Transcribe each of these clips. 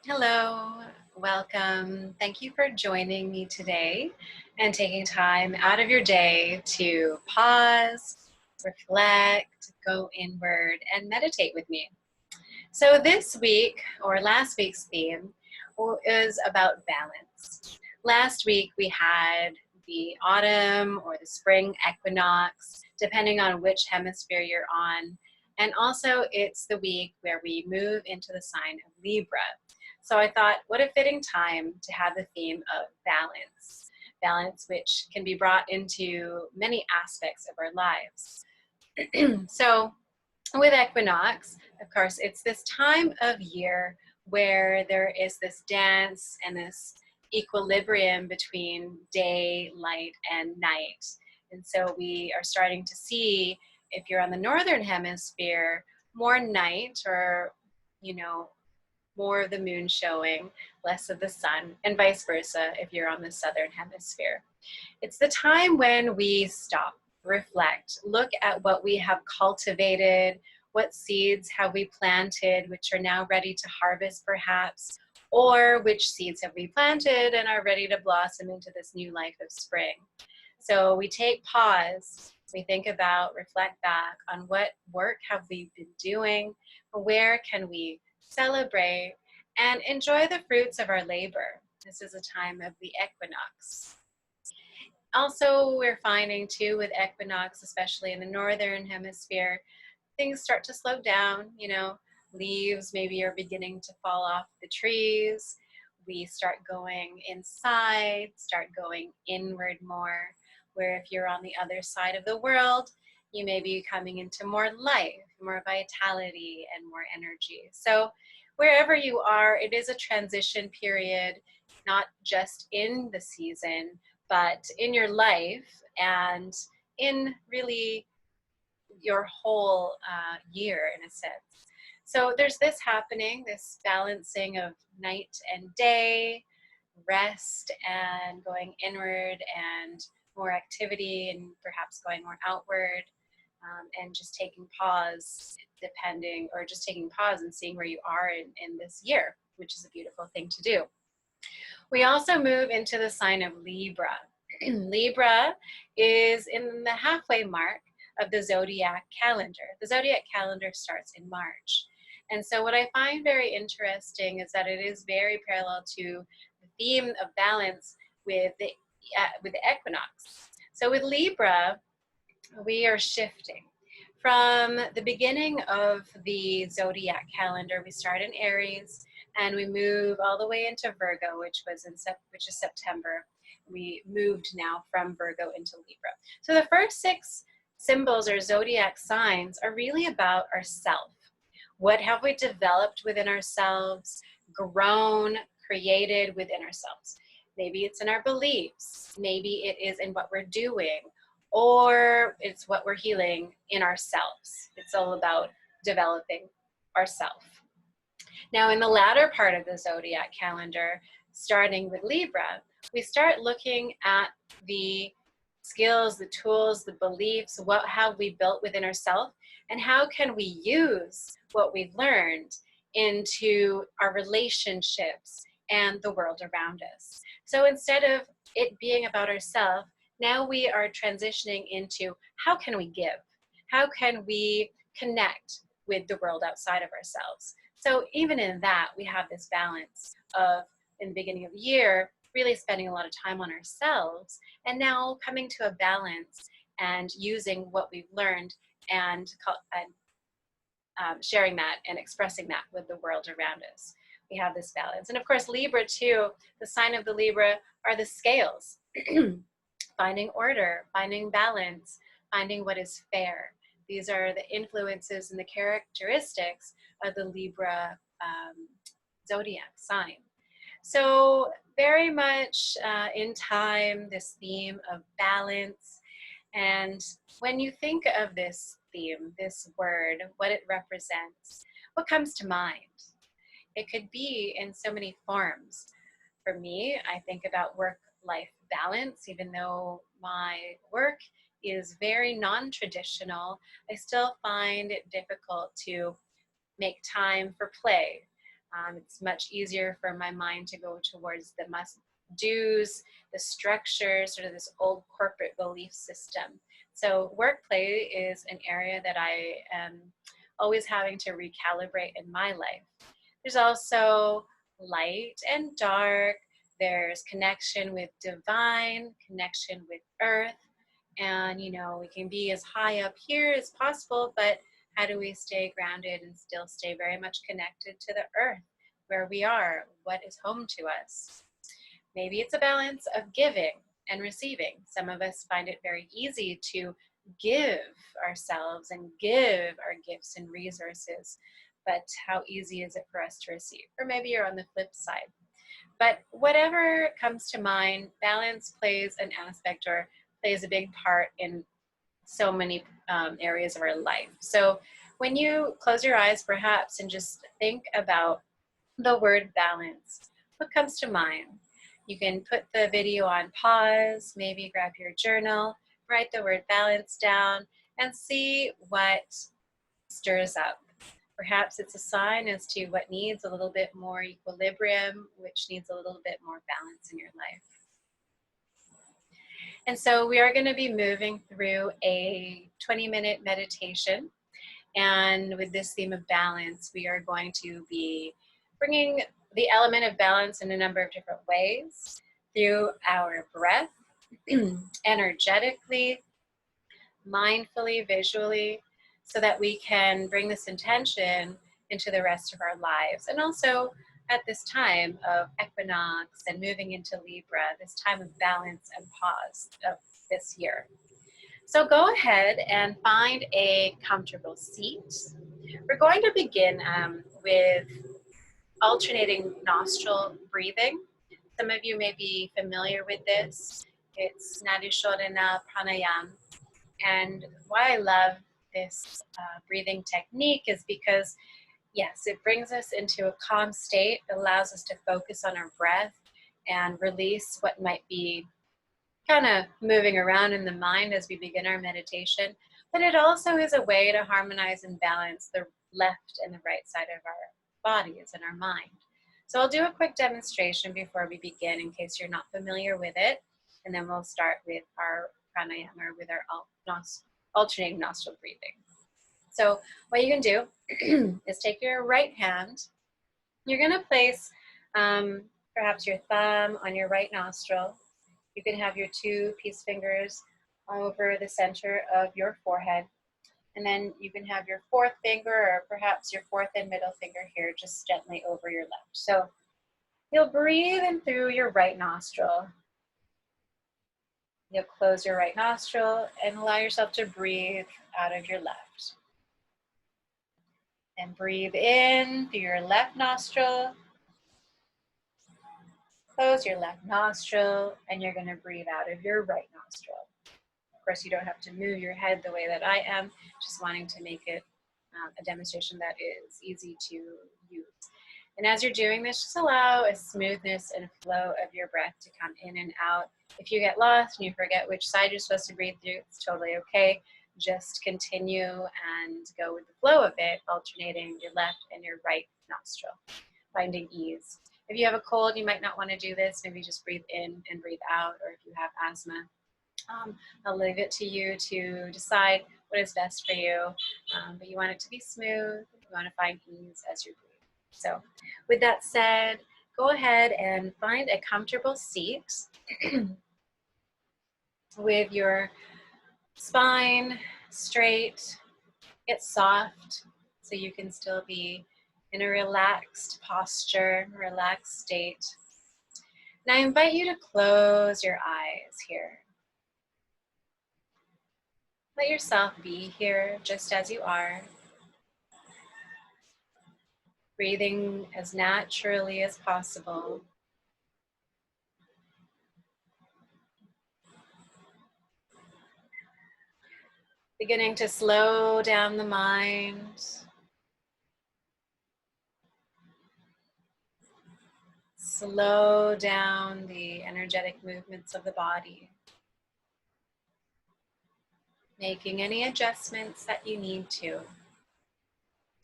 Hello, welcome. Thank you for joining me today and taking time out of your day to pause, reflect, go inward, and meditate with me. So, this week or last week's theme is about balance. Last week we had the autumn or the spring equinox, depending on which hemisphere you're on. And also, it's the week where we move into the sign of Libra. So I thought, what a fitting time to have the theme of balance. Balance, which can be brought into many aspects of our lives. So, with equinox, of course, it's this time of year where there is this dance and this equilibrium between day, light, and night. And so we are starting to see, if you're on the northern hemisphere, more night or, you know, more of the moon showing, less of the sun, and vice versa if you're on the southern hemisphere. It's the time when we stop, reflect, look at what we have cultivated, what seeds have we planted, which are now ready to harvest perhaps, or which seeds have we planted and are ready to blossom into this new life of spring. So we take pause, we think about, reflect back on what work have we been doing, where can we celebrate, and enjoy the fruits of our labor. This is a time of the equinox. Also, we're finding too with equinox, especially in the northern hemisphere, things start to slow down, leaves maybe are beginning to fall off the trees. We start going inside, start going inward more, where if you're on the other side of the world, you may be coming into more life, more vitality, and more energy. So wherever you are, it is a transition period, not just in the season, but in your life and in really your whole year, in a sense. So there's this happening, this balancing of night and day, rest and going inward, and more activity and perhaps going more outward, and just taking pause, depending, or just taking pause and seeing where you are in this year, which is a beautiful thing to do. We also move into the sign of Libra. Libra is in the halfway mark of the zodiac calendar. The zodiac calendar starts in March. And so what I find very interesting is that it is very parallel to the theme of balance with the equinox. So with Libra, we are shifting. From the beginning of the zodiac calendar, we start in Aries and we move all the way into Virgo, which is September. We moved now from Virgo into Libra. So the first 6 symbols or zodiac signs are really about ourself. What have we developed within ourselves, grown, created within ourselves? Maybe it's in our beliefs. Maybe it is in what we're doing, or it's what we're healing in ourselves. It's all about developing ourselves. Now, in the latter part of the zodiac calendar, starting with Libra, we start looking at the skills, the tools, the beliefs, what have we built within ourselves, and how can we use what we've learned into our relationships and the world around us. So instead of it being about ourselves, now we are transitioning into how can we give? How can we connect with the world outside of ourselves? So even in that, we have this balance of, in the beginning of the year, really spending a lot of time on ourselves, and now coming to a balance and using what we've learned and sharing that and expressing that with the world around us. We have this balance. And of course, Libra too, the sign of the Libra are the scales. Finding order, finding balance, finding what is fair. These are the influences and the characteristics of the Libra zodiac sign. So very much in time, this theme of balance. And when you think of this theme, this word, what it represents, what comes to mind? It could be in so many forms. For me, I think about work-life balance. Even though my work is very non-traditional, I still find it difficult to make time for play. It's much easier for my mind to go towards the must-dos, the structures, sort of this old corporate belief system. So work play is an area that I am always having to recalibrate in my life. There's also light and dark. There's connection with divine, connection with earth. And, we can be as high up here as possible, but how do we stay grounded and still stay very much connected to the earth where we are, what is home to us? Maybe it's a balance of giving and receiving. Some of us find it very easy to give ourselves and give our gifts and resources, but how easy is it for us to receive? Or maybe you're on the flip side. But whatever comes to mind, balance plays an aspect or plays a big part in so many areas of our life. So when you close your eyes perhaps and just think about the word balance, what comes to mind? You can put the video on pause, maybe grab your journal, write the word balance down, and see what stirs up. Perhaps it's a sign as to what needs a little bit more equilibrium, which needs a little bit more balance in your life. And so we are going to be moving through a 20-minute meditation. And with this theme of balance, we are going to be bringing the element of balance in a number of different ways through our breath, energetically, mindfully, visually, so that we can bring this intention into the rest of our lives. And also at this time of Equinox and moving into Libra, this time of balance and pause of this year. So go ahead and find a comfortable seat. We're going to begin with alternating nostril breathing. Some of you may be familiar with this. It's Nadi Shodhana Pranayama. And why I love this breathing technique is because, yes, it brings us into a calm state, allows us to focus on our breath and release what might be kind of moving around in the mind as we begin our meditation. But it also is a way to harmonize and balance the left and the right side of our bodies and our mind. So I'll do a quick demonstration before we begin in case you're not familiar with it. And then we'll start with our pranayama, or with our alternating nostril breathing. So what you can do is take your right hand. You're going to place perhaps your thumb on your right nostril. You can have your two peace fingers over the center of your forehead. And then you can have your fourth finger, or perhaps your fourth and middle finger here, just gently over your left. So you'll breathe in through your right nostril. You'll close your right nostril and allow yourself to breathe out of your left. And breathe in through your left nostril. Close your left nostril, and you're going to breathe out of your right nostril. Of course, you don't have to move your head the way that I am, just wanting to make it a demonstration that is easy to use. And as you're doing this, just allow a smoothness and flow of your breath to come in and out. If you get lost and you forget which side you're supposed to breathe through, it's totally okay. Just continue and go with the flow of it, alternating your left and your right nostril, finding ease. If you have a cold, you might not want to do this. Maybe just breathe in and breathe out, or if you have asthma, I'll leave it to you to decide what is best for you, but you want it to be smooth. You want to find ease as you're breathing. So with that said, go ahead and find a comfortable seat with your spine straight. Get soft so you can still be in a relaxed posture, relaxed state. And I invite you to close your eyes here. Let yourself be here just as you are, breathing as naturally as possible. Beginning to slow down the mind. Slow down the energetic movements of the body. Making any adjustments that you need to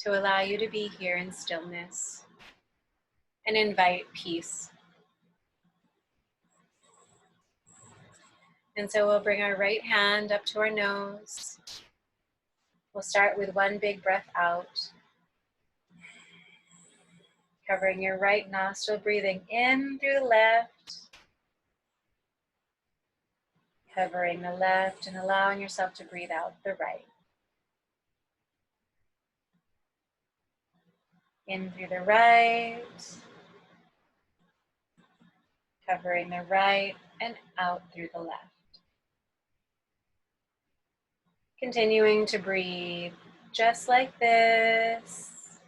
allow you to be here in stillness. and invite peace. And so we'll bring our right hand up to our nose. We'll start with one big breath out, covering your right nostril, breathing in through the left, covering the left and allowing yourself to breathe out the right. In through the right, covering the right and out through the left. Continuing to breathe just like this,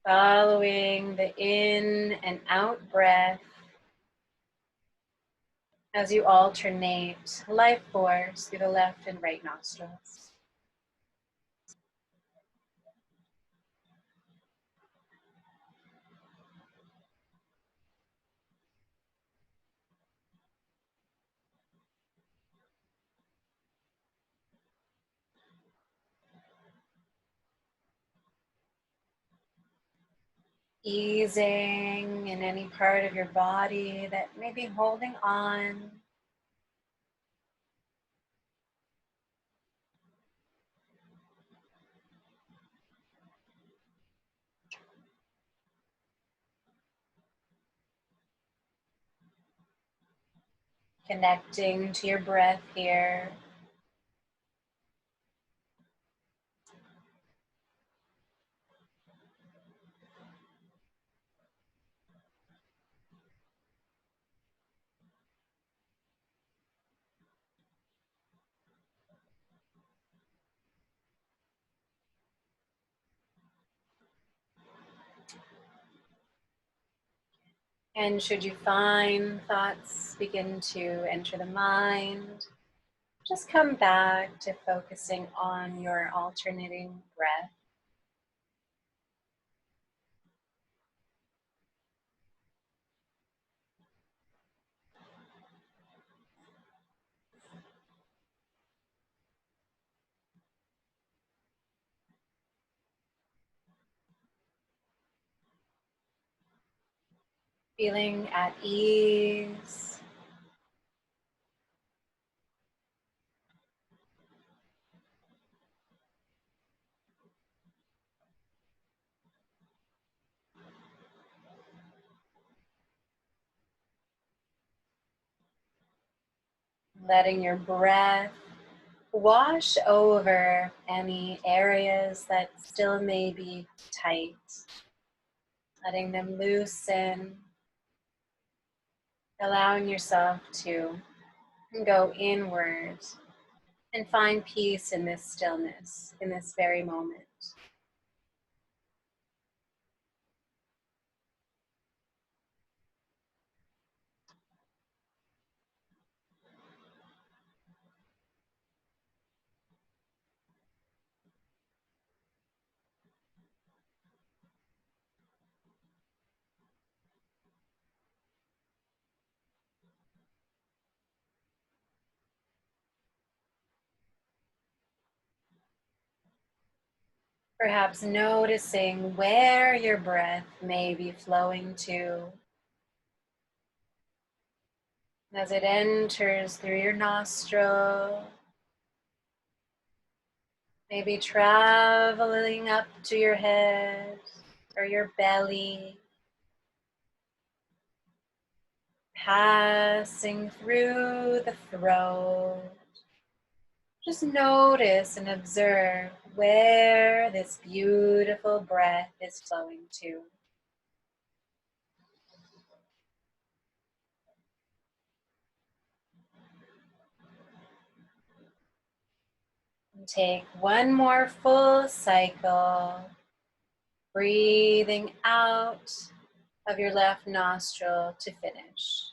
following the in and out breath as you alternate life force through the left and right nostrils. Easing in any part of your body that may be holding on. Connecting to your breath here. And should you find thoughts begin to enter the mind, just come back to focusing on your alternating breath. Feeling at ease. Letting your breath wash over any areas that still may be tight. Letting them loosen. Allowing yourself to go inward and find peace in this stillness, in this very moment. Perhaps noticing where your breath may be flowing to as it enters through your nostril, maybe traveling up to your head or your belly, passing through the throat. Just notice and observe where this beautiful breath is flowing to. And take one more full cycle, breathing out of your left nostril to finish.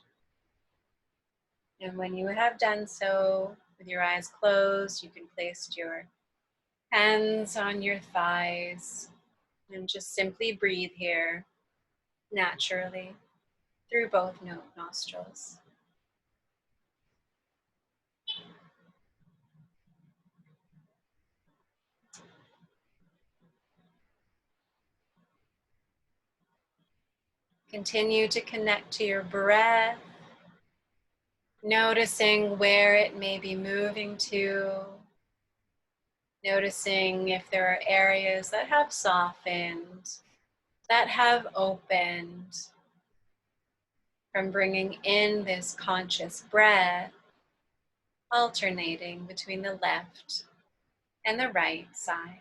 And when you have done so, with your eyes closed, you can place your hands on your thighs and just simply breathe here naturally through both nostrils. Continue to connect to your breath, noticing where it may be moving to, noticing if there are areas that have softened, that have opened from bringing in this conscious breath, alternating between the left and the right side.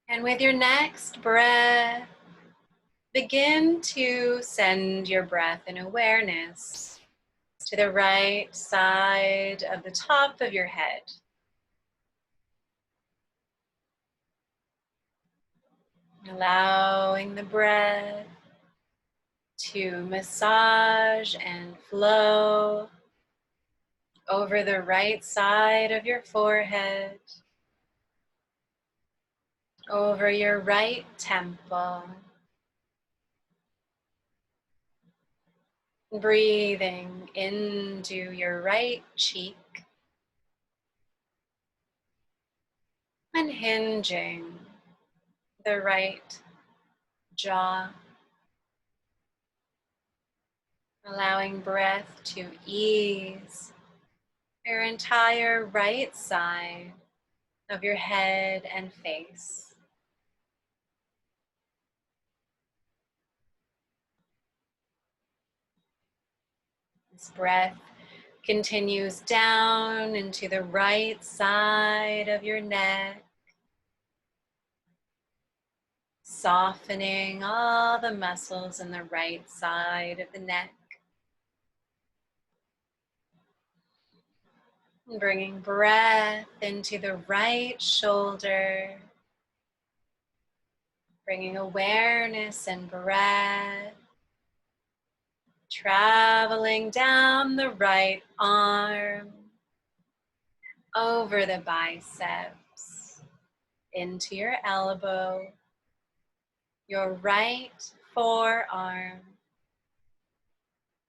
And with your next breath, begin to send your breath and awareness to the right side of the top of your head. Allowing the breath to massage and flow over the right side of your forehead, over your right temple. Breathing into your right cheek, unhinging the right jaw, allowing breath to ease your entire right side of your head and face. This breath continues down into the right side of your neck, softening all the muscles in the right side of the neck. Bringing breath into the right shoulder, bringing awareness and breath, traveling down the right arm, over the biceps, into your elbow, your right forearm,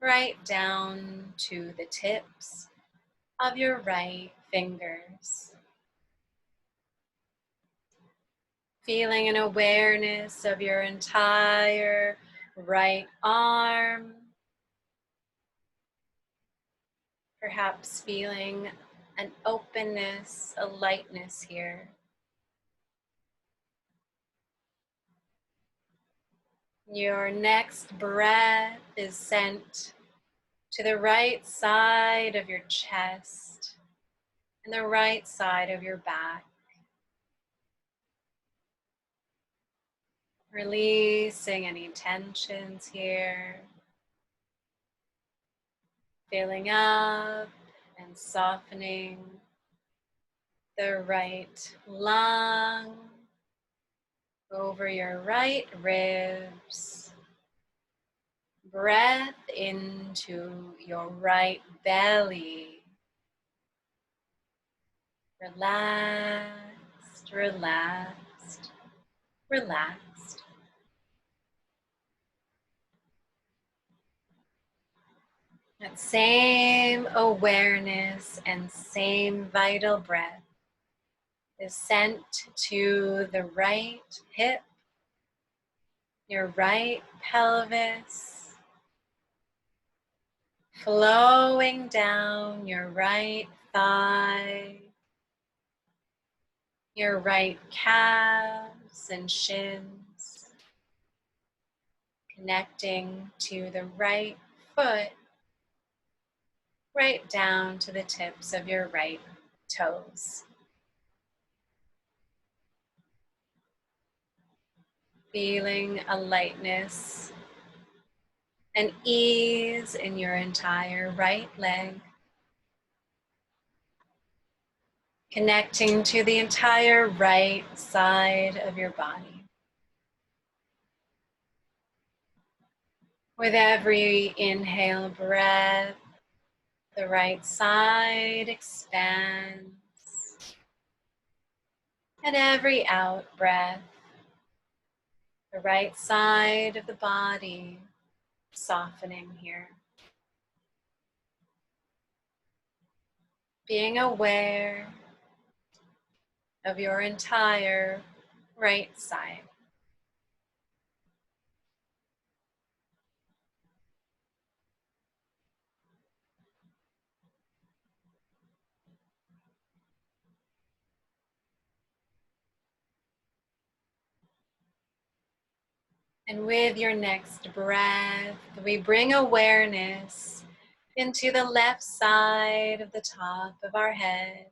right down to the tips of your right fingers. Feeling an awareness of your entire right arm. Perhaps feeling an openness, a lightness here. Your next breath is sent to the right side of your chest and the right side of your back. Releasing any tensions here. Filling up and softening the right lung over your right ribs. Breath into your right belly. Relaxed, relaxed, relaxed. That same awareness and same vital breath is sent to the right hip, your right pelvis, flowing down your right thigh, your right calves and shins, connecting to the right foot, right down to the tips of your right toes. Feeling a lightness and ease in your entire right leg. Connecting to the entire right side of your body. With every inhale breath, the right side expands. And every out breath, the right side of the body softening here. being aware of your entire right side. And with your next breath, we bring awareness into the left side of the top of our head.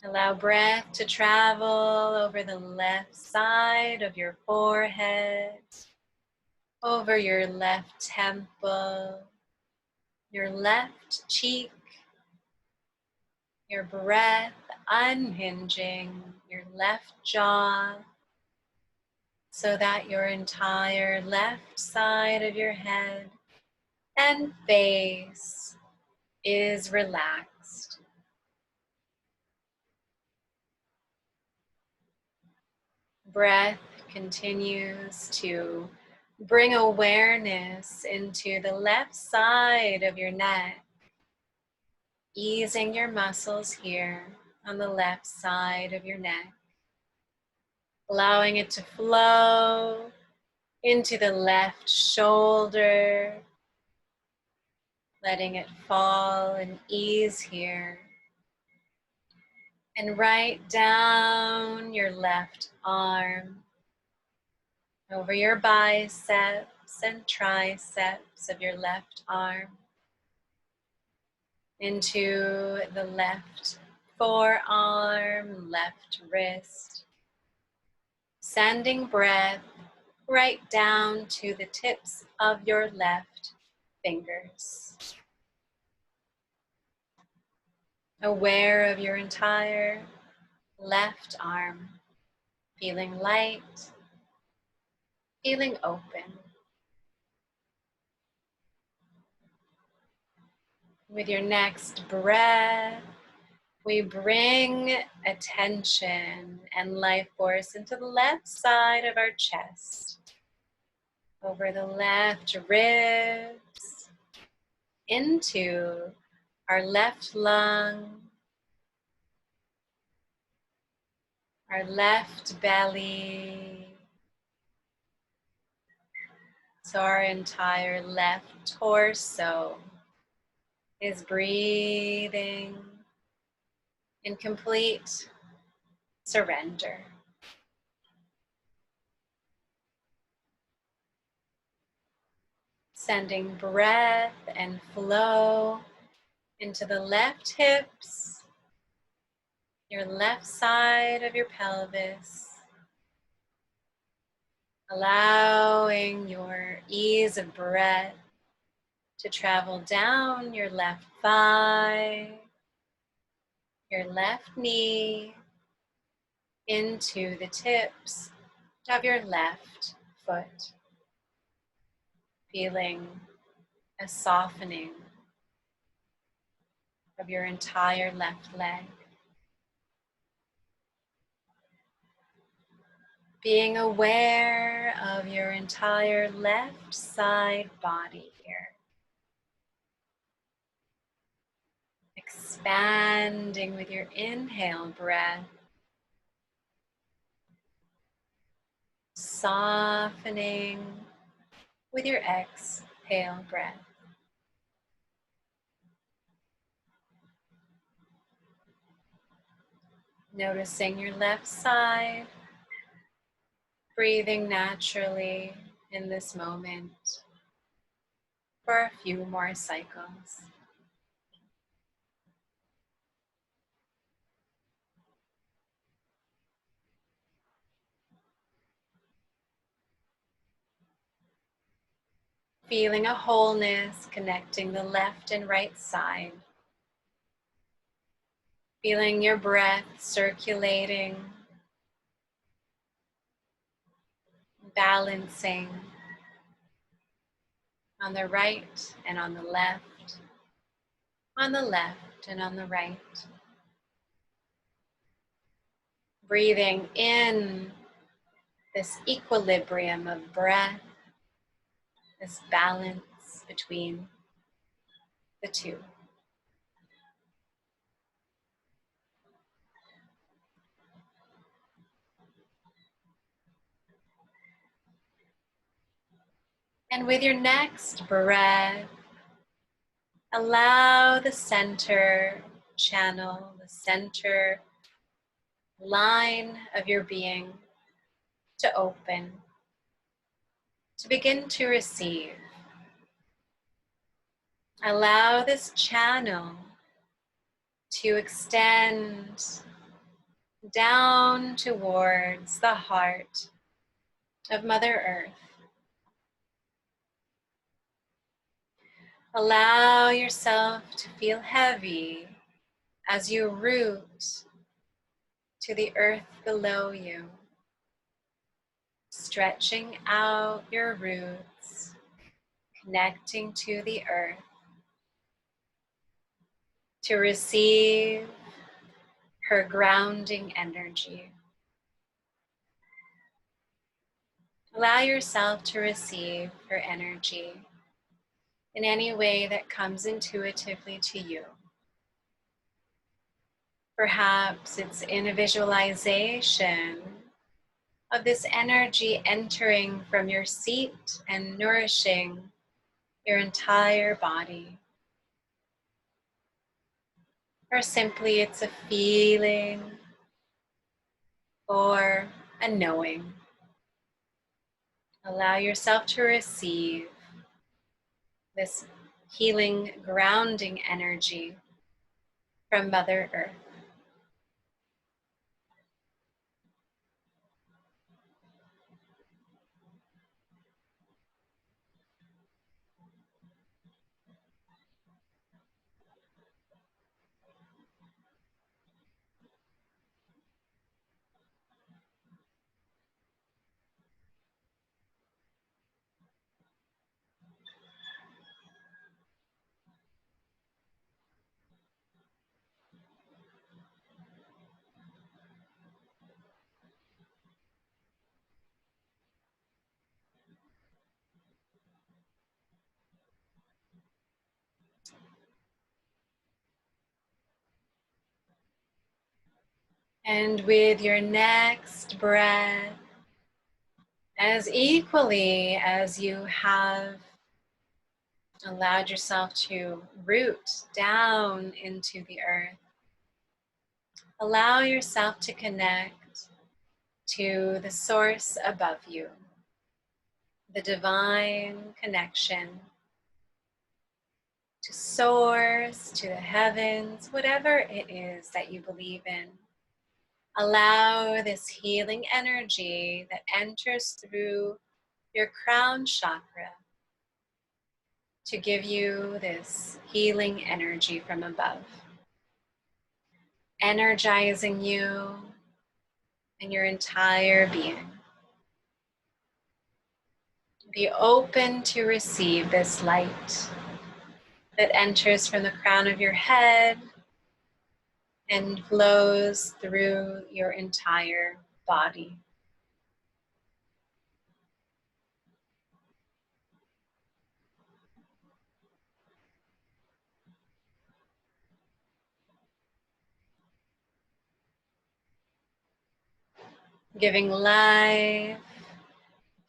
Allow breath to travel over the left side of your forehead, over your left temple, your left cheek, your breath unhinging your left jaw so that your entire left side of your head and face is relaxed. Breath continues to bring awareness into the left side of your neck, easing your muscles here on the left side of your neck, allowing it to flow into the left shoulder, letting it fall and ease here, and right down your left arm, over your biceps and triceps of your left arm, into the left forearm, left wrist, sending breath right down to the tips of your left fingers. Aware of your entire left arm, feeling light, feeling open. With your next breath, we bring attention and life force into the left side of our chest, over the left ribs, into our left lung, our left belly, so our entire left torso is breathing in complete surrender. Sending breath and flow into the left hips, your left side of your pelvis, allowing your ease of breath to travel down your left thigh, your left knee, into the tips of your left foot, feeling a softening of your entire left leg. Being aware of your entire left side body here. Expanding with your inhale breath. Softening with your exhale breath. Noticing your left side, breathing naturally in this moment for a few more cycles. Feeling a wholeness connecting the left and right side. Feeling your breath circulating, balancing on the right and on the left, on the left and on the right. Breathing in this equilibrium of breath, this balance between the two. And with your next breath, allow the center channel, the center line of your being to open, to begin to receive. Allow this channel to extend down towards the heart of Mother Earth. Allow yourself to feel heavy as you root to the earth below you, stretching out your roots, connecting to the earth to receive her grounding energy. Allow yourself to receive her energy in any way that comes intuitively to you. Perhaps it's in a visualization of this energy entering from your seat and nourishing your entire body. Or simply it's a feeling or a knowing. Allow yourself to receive this healing, grounding energy from Mother Earth. And with your next breath, as equally as you have allowed yourself to root down into the earth, allow yourself to connect to the source above you, the divine connection to source, to the heavens, whatever it is that you believe in. Allow this healing energy that enters through your crown chakra to give you this healing energy from above, energizing you and your entire being. Be open to receive this light that enters from the crown of your head and flows through your entire body. Giving life,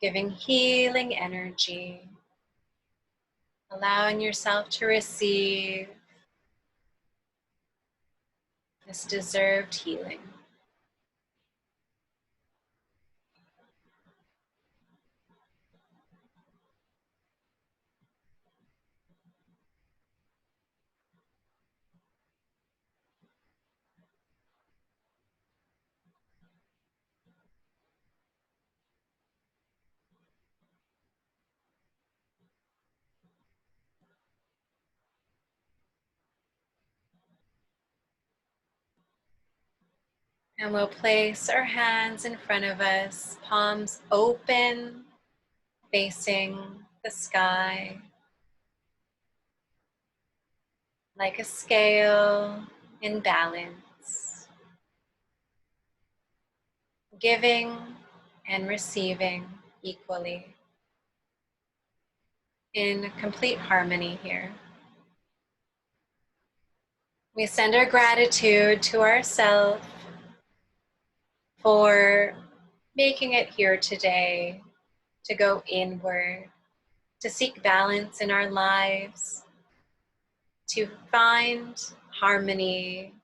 giving healing energy, allowing yourself to receive this deserved healing. And we'll place our hands in front of us, palms open, facing the sky, like a scale in balance, giving and receiving equally, in complete harmony here. We send our gratitude to ourselves for making it here today to go inward, to seek balance in our lives, to find harmony,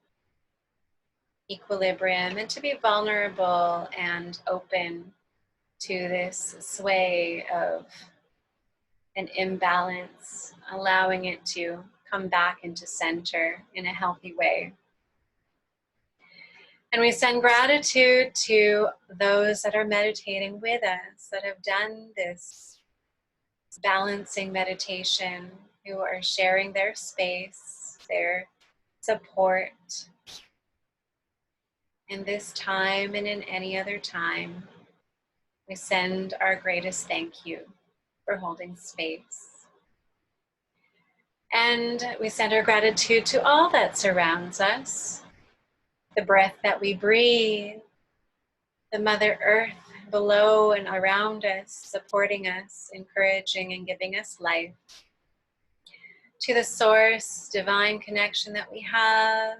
equilibrium, and to be vulnerable and open to this sway of an imbalance, allowing it to come back into center in a healthy way. And we send gratitude to those that are meditating with us, that have done this balancing meditation, who are sharing their space, their support in this time and in any other time. We send our greatest thank you for holding space. And we send our gratitude to all that surrounds us, the breath that we breathe, the Mother Earth below and around us, supporting us, encouraging and giving us life, to the source, divine connection that we have,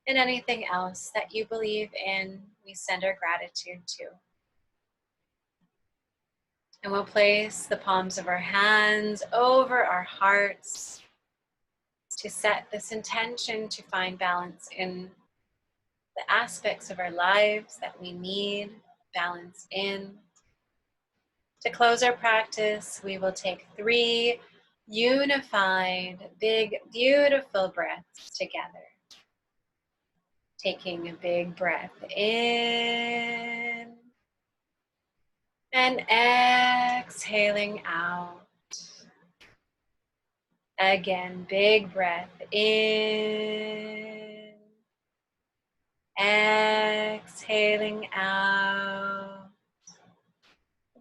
and anything else that you believe in, we send our gratitude to. And we'll place the palms of our hands over our hearts to set this intention to find balance in the aspects of our lives that we need balance in. To close our practice, we will take 3 unified, big, beautiful breaths together. Taking a big breath in and exhaling out. Again, big breath in, exhaling out.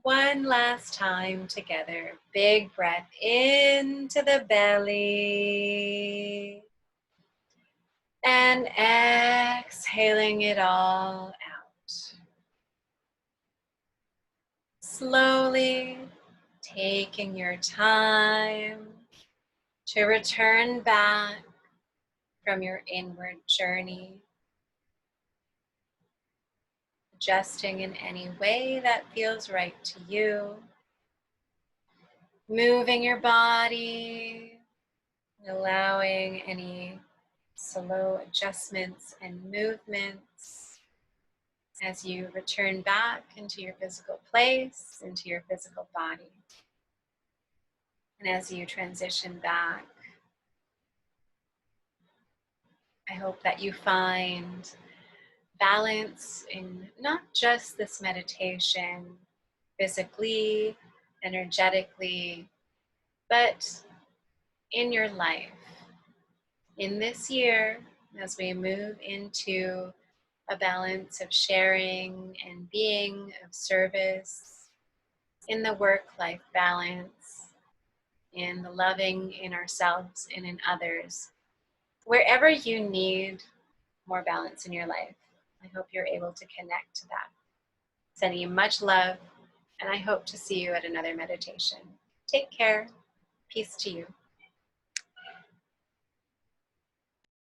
One last time together. Big breath into the belly and exhaling it all out. Slowly taking your time to return back from your inward journey, adjusting in any way that feels right to you, moving your body, allowing any slow adjustments and movements as you return back into your physical place, into your physical body. And as you transition back, I hope that you find balance in not just this meditation, physically, energetically, but in your life. In this year, as we move into a balance of sharing and being of service, in the work-life balance, in the loving in ourselves and in others, wherever you need more balance in your life, I hope you're able to connect to that. Sending you much love, and I hope to see you at another meditation. Take care. Peace to you.